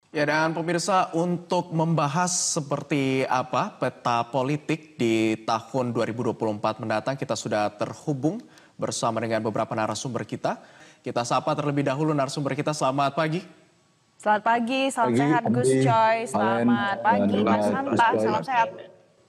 Ya, dan pemirsa, untuk membahas seperti apa peta politik di tahun 2024 mendatang, kita sudah terhubung bersama dengan beberapa narasumber kita. Kita sapa terlebih dahulu narasumber kita. Selamat pagi. Selamat pagi, salam Pagi, sehat Gus Andi, Coy. Valen, Selamat dan pagi juga Mas Gus Hanta, Coy. salam sehat.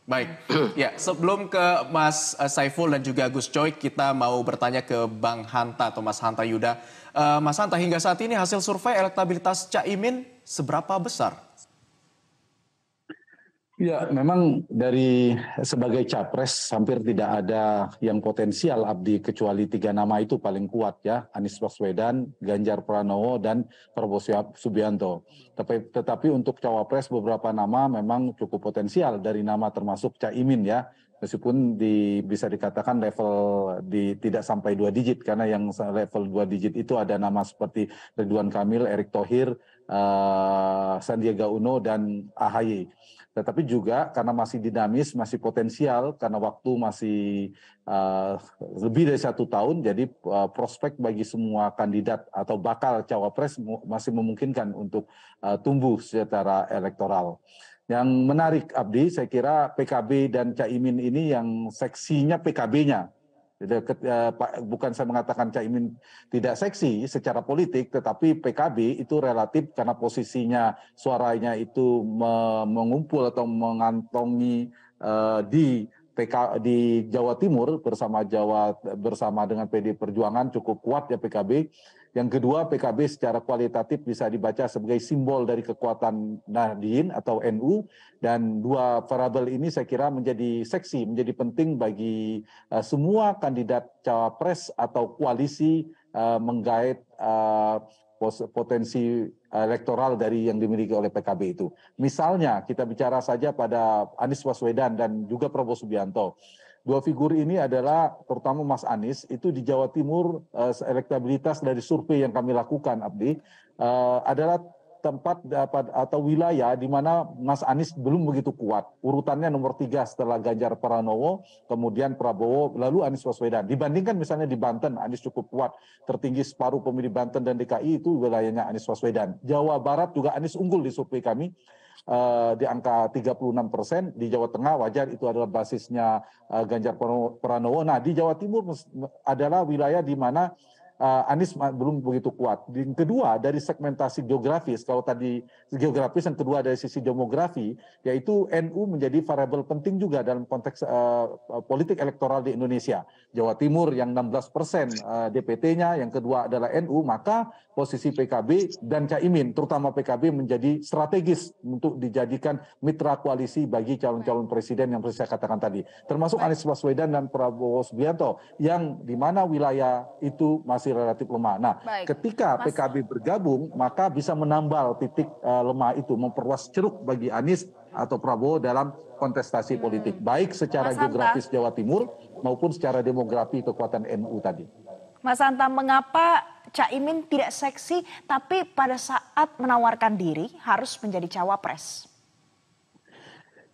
Baik, ya sebelum ke Mas Saiful dan juga Gus Coy, kita mau bertanya ke Bang Hanta atau Mas Hanta Yuda. Mas Hanta, hingga saat ini hasil survei elektabilitas Caimin seberapa besar? Ya, memang dari sebagai capres hampir tidak ada yang potensial Abdi kecuali 3 nama itu paling kuat ya, Anies Baswedan, Ganjar Pranowo, dan Prabowo Subianto. Tetapi untuk cawapres beberapa nama memang cukup potensial dari nama termasuk Caimin ya, meskipun bisa dikatakan level tidak sampai 2 digit karena yang level 2 digit itu ada nama seperti Ridwan Kamil, Erick Thohir, Sandiaga Uno, dan AHY. Tetapi juga karena masih dinamis, masih potensial, karena waktu masih lebih dari 1 tahun, jadi prospek bagi semua kandidat atau bakal cawapres masih memungkinkan untuk tumbuh secara elektoral. Yang menarik, Abdi, saya kira PKB dan Caimin ini yang seksinya PKB-nya. Bukan saya mengatakan Caimin tidak seksi secara politik, tetapi PKB itu relatif karena posisinya suaranya itu mengumpul atau mengantongi di Jawa Timur bersama dengan PD Perjuangan cukup kuat ya PKB. Yang kedua, PKB secara kualitatif bisa dibaca sebagai simbol dari kekuatan Nahdien atau NU, dan 2 variabel ini saya kira menjadi seksi, menjadi penting bagi semua kandidat cawapres atau koalisi menggait potensi elektoral dari yang dimiliki oleh PKB itu. Misalnya kita bicara saja pada Anies Baswedan dan juga Prabowo Subianto. 2 figur ini adalah, terutama Mas Anies, itu di Jawa Timur elektabilitas dari survei yang kami lakukan, Abdi, adalah tempat atau wilayah di mana Mas Anies belum begitu kuat. Urutannya nomor 3 setelah Ganjar Pranowo, kemudian Prabowo, lalu Anies Baswedan. Dibandingkan misalnya di Banten, Anies cukup kuat. Tertinggi separuh pemilih Banten dan DKI itu wilayahnya Anies Baswedan. Jawa Barat juga Anies unggul di survei kami. Di angka 36%, di Jawa Tengah wajar itu adalah basisnya Ganjar Pranowo. Nah, di Jawa Timur adalah wilayah di mana Anies belum begitu kuat. Yang kedua, dari segmentasi geografis, kalau tadi geografis, yang kedua dari sisi demografi, yaitu NU menjadi variabel penting juga dalam konteks politik elektoral di Indonesia. Jawa Timur yang 16% DPT-nya, yang kedua adalah NU, maka posisi PKB dan Caimin, terutama PKB, menjadi strategis untuk dijadikan mitra koalisi bagi calon-calon presiden yang saya katakan tadi. Termasuk Anies Baswedan dan Prabowo Subianto, yang di mana wilayah itu masih relatif lemah. Nah, ketika PKB bergabung, maka bisa menambal titik lemah itu, memperluas ceruk bagi Anies atau Prabowo dalam kontestasi politik, baik secara geografis Jawa Timur maupun secara demografi kekuatan NU tadi. Mas Hanta, mengapa Caimin tidak seksi tapi pada saat menawarkan diri harus menjadi cawapres?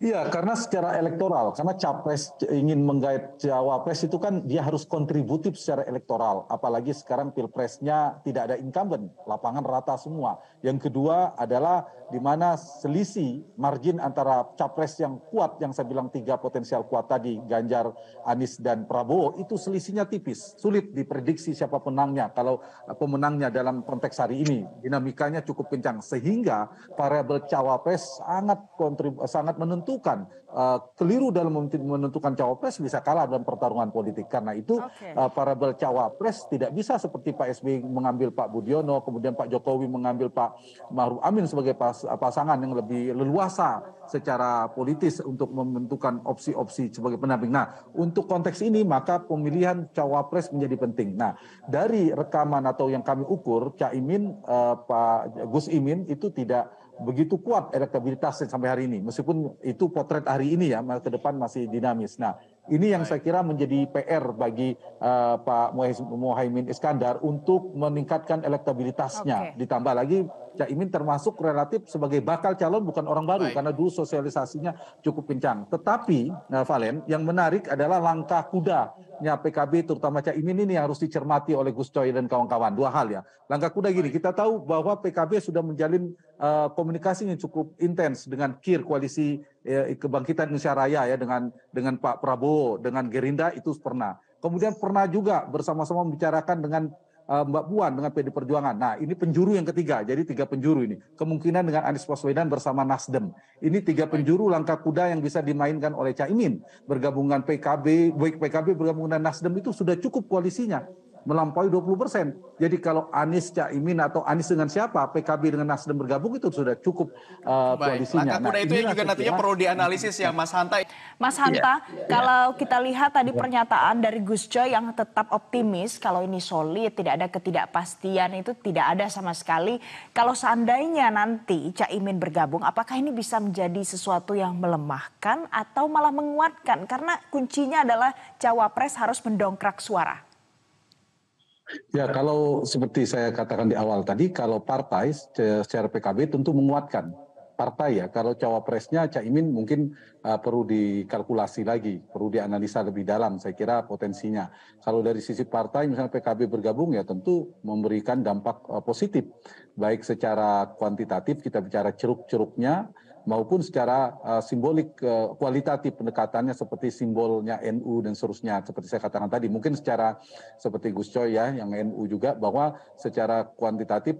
Iya, karena secara elektoral, karena capres ingin menggait cawapres itu kan dia harus kontributif secara elektoral. Apalagi sekarang pilpresnya tidak ada incumbent, lapangan rata semua. Yang kedua adalah di mana selisih margin antara capres yang kuat, yang saya bilang 3 potensial kuat tadi, Ganjar, Anies, dan Prabowo, itu selisihnya tipis. Sulit diprediksi siapa penangnya kalau pemenangnya dalam konteks hari ini. Dinamikanya cukup kencang, sehingga variabel cawapres sangat menentukan. Keliru dalam menentukan cawapres bisa kalah dalam pertarungan politik. Karena itu variabel cawapres tidak bisa seperti Pak SBY mengambil Pak Budiono, kemudian Pak Jokowi mengambil Pak Ma'ruf Amin sebagai pasangan yang lebih leluasa secara politis untuk menentukan opsi-opsi sebagai pendamping. Nah, untuk konteks ini maka pemilihan cawapres menjadi penting. Nah, dari rekaman atau yang kami ukur, Caimin, Pak Gus Imin itu tidak begitu kuat elektabilitasnya sampai hari ini. Meskipun itu potret hari ini ya, ke depan masih dinamis. Nah, ini yang saya kira menjadi PR bagi Pak Muhaimin Iskandar untuk meningkatkan elektabilitasnya. Ditambah lagi Caimin termasuk relatif sebagai bakal calon, bukan orang baru, karena dulu sosialisasinya cukup kencang. Tetapi, Valen, yang menarik adalah langkah kuda kudanya PKB terutama Caimin ini harus dicermati oleh Gus Coy dan kawan-kawan. Dua hal ya. Langkah kuda gini, kita tahu bahwa PKB sudah menjalin komunikasi yang cukup intens dengan KIR, Koalisi Kebangkitan Indonesia Raya ya, dengan Pak Prabowo, dengan Gerindra itu pernah. Kemudian pernah juga bersama-sama membicarakan dengan Mbak Puan dengan PD Perjuangan. Nah, ini penjuru yang ketiga. Jadi 3 penjuru ini. Kemungkinan dengan Anies Baswedan bersama Nasdem. Ini 3 penjuru langkah kuda yang bisa dimainkan oleh Caimin. Bergabungan PKB, baik PKB bergabung dengan Nasdem itu sudah cukup koalisinya. Melampaui 20%. Jadi kalau Anies, Caimin atau Anies dengan siapa, PKB dengan Nasdem bergabung itu sudah cukup koalisinya. Langkah kuda itu yang juga nantinya perlu dianalisis ya Mas Hanta. Mas Hanta, kalau kita lihat tadi pernyataan dari Gus Coy yang tetap optimis kalau ini solid, tidak ada ketidakpastian, itu tidak ada sama sekali. Kalau seandainya nanti Caimin bergabung, apakah ini bisa menjadi sesuatu yang melemahkan atau malah menguatkan? Karena kuncinya adalah cawapres harus mendongkrak suara. Ya, kalau seperti saya katakan di awal tadi, kalau partai secara PKB tentu menguatkan partai ya. Kalau cawapresnya Caimin mungkin perlu dikalkulasi lagi, perlu dianalisa lebih dalam saya kira potensinya. Kalau dari sisi partai misalnya PKB bergabung ya tentu memberikan dampak positif. Baik secara kuantitatif kita bicara ceruk-ceruknya, maupun secara simbolik kualitatif pendekatannya seperti simbolnya NU dan seterusnya seperti saya katakan tadi. Mungkin secara seperti Gus Coy ya yang NU juga, bahwa secara kuantitatif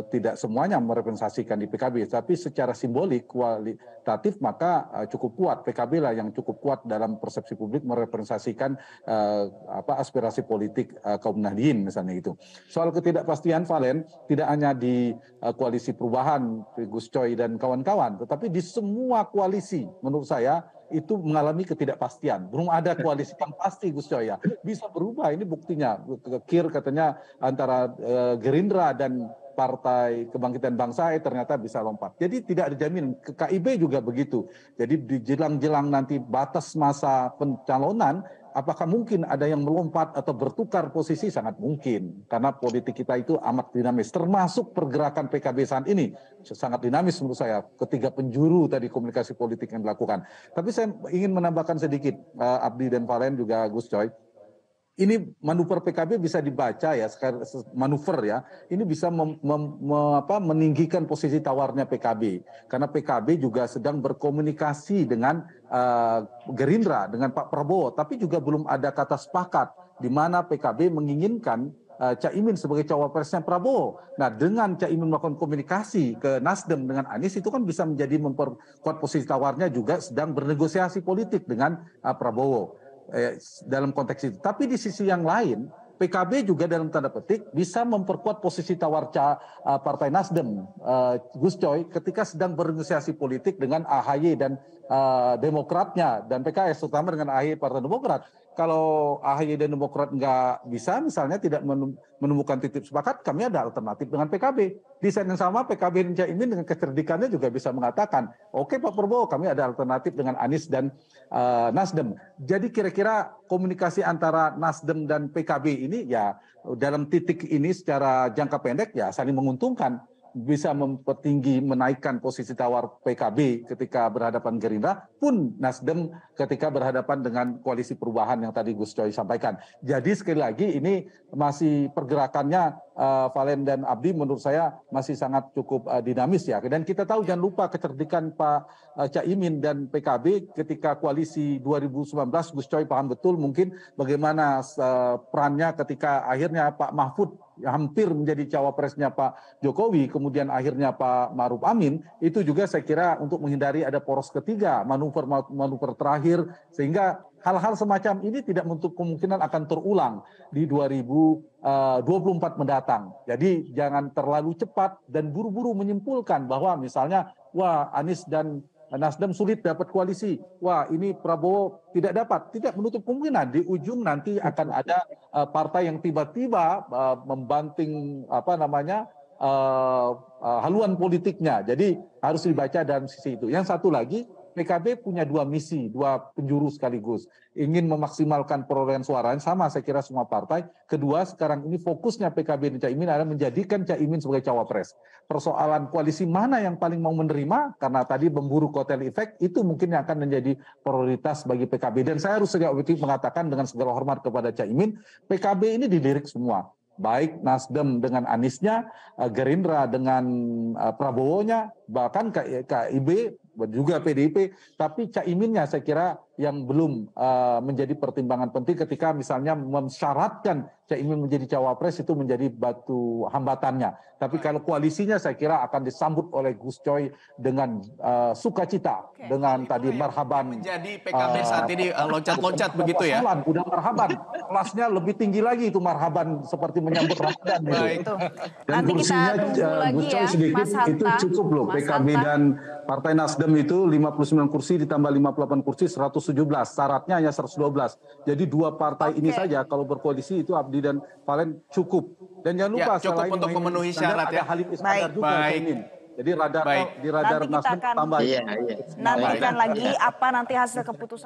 tidak semuanya merepresentasikan di PKB, tapi secara simbolik kualitatif maka cukup kuat. PKB lah yang cukup kuat dalam persepsi publik merepresentasikan aspirasi politik kaum Nahdien misalnya itu. Soal ketidakpastian Valen tidak hanya di koalisi perubahan Gus Coy dan kawan-kawan, tetapi di semua koalisi menurut saya itu mengalami ketidakpastian. Belum ada koalisi yang pasti Gus Coy ya. Bisa berubah, ini buktinya. KIR katanya antara Gerindra dan Partai Kebangkitan Bangsa ternyata bisa lompat. Jadi tidak dijamin. Ke KIB juga begitu. Jadi di jelang-jelang nanti batas masa pencalonan, apakah mungkin ada yang melompat atau bertukar posisi? Sangat mungkin. Karena politik kita itu amat dinamis. Termasuk pergerakan PKB saat ini. Sangat dinamis menurut saya. Ketiga penjuru tadi komunikasi politik yang dilakukan. Tapi saya ingin menambahkan sedikit. Abdi dan Valen juga Gus Coy. Ini manuver PKB bisa dibaca ya, manuver ya, ini bisa meninggikan posisi tawarnya PKB. Karena PKB juga sedang berkomunikasi dengan Gerindra, dengan Pak Prabowo, tapi juga belum ada kata sepakat di mana PKB menginginkan Caimin sebagai cawapresnya Prabowo. Nah, dengan Caimin melakukan komunikasi ke Nasdem dengan Anies, itu kan bisa menjadi memperkuat posisi tawarnya, juga sedang bernegosiasi politik dengan Prabowo. Dalam konteks itu. Tapi di sisi yang lain, PKB juga dalam tanda petik bisa memperkuat posisi tawar Partai Nasdem, Gus Coy, ketika sedang bernegosiasi politik dengan AHY dan Demokratnya dan PKS, terutama dengan AHY Partai Demokrat. Kalau AHY dan Demokrat nggak bisa, misalnya tidak menemukan titik sepakat, kami ada alternatif dengan PKB. Di saat yang sama, PKB dan Caimin dengan kecerdikannya juga bisa mengatakan, oke Pak Prabowo, kami ada alternatif dengan Anies dan Nasdem. Jadi kira-kira komunikasi antara Nasdem dan PKB ini ya dalam titik ini secara jangka pendek ya saling menguntungkan. Bisa mempertinggi, menaikkan posisi tawar PKB ketika berhadapan Gerindra, pun Nasdem ketika berhadapan dengan koalisi perubahan yang tadi Gus Coy sampaikan. Jadi sekali lagi ini masih pergerakannya Valen dan Abdi menurut saya masih sangat cukup dinamis ya. Dan kita tahu jangan lupa kecerdikan Pak Caimin dan PKB ketika koalisi 2019, Gus Coy paham betul mungkin bagaimana perannya ketika akhirnya Pak Mahfud hampir menjadi cawapresnya Pak Jokowi, kemudian akhirnya Pak Ma'ruf Amin, itu juga saya kira untuk menghindari ada poros ketiga, manuver terakhir, sehingga hal-hal semacam ini tidak menutup kemungkinan akan terulang di 2024 mendatang. Jadi jangan terlalu cepat dan buru-buru menyimpulkan bahwa misalnya, wah Anies dan Nasdem sulit dapat koalisi. Wah, ini Prabowo tidak dapat. Tidak menutup kemungkinan di ujung nanti akan ada partai yang tiba-tiba membanting haluan politiknya. Jadi harus dibaca dalam sisi itu. Yang satu lagi, PKB punya dua misi, dua penjuru sekaligus. Ingin memaksimalkan perolehan suara, sama saya kira semua partai. Kedua, sekarang ini fokusnya PKB dan Caimin adalah menjadikan Caimin sebagai cawapres. Persoalan koalisi mana yang paling mau menerima, karena tadi memburu kotel efek, itu mungkin yang akan menjadi prioritas bagi PKB. Dan saya harus segera objektif mengatakan dengan segala hormat kepada Caimin, PKB ini dilirik semua. Baik Nasdem dengan Aniesnya, Gerindra dengan Prabowo-nya, bahkan KIB juga PDIP, tapi Caiminnya saya kira yang belum menjadi pertimbangan penting ketika misalnya mensyaratkan Caimin menjadi cawapres itu menjadi batu hambatannya. Tapi kalau koalisinya saya kira akan disambut oleh Gus Coy dengan sukacita, dengan tadi marhaban. Menjadi PKB saat ini loncat-loncat begitu ya? Udah marhaban, kelasnya lebih tinggi lagi itu marhaban seperti menyambut Ramadan. Itu. Dan Nanti kita kursinya tunggu lagi Gus Coy ya, sedikit Mas Hanta. itu cukup loh. Mas PKB Hanta. dan Partai Nasdem itu 59 kursi ditambah 58 kursi 117. Syaratnya hanya 112. Jadi dua partai ini saja kalau berkoalisi itu Abdi dan Valen cukup. Dan jangan lupa cukup untuk memenuhi syarat ya. Ada Halim Iskandar juga Caimin. Jadi radar Baik. di radar Nanti kita Nasdem akan tambah. nantikan lagi apa nanti hasil keputusan.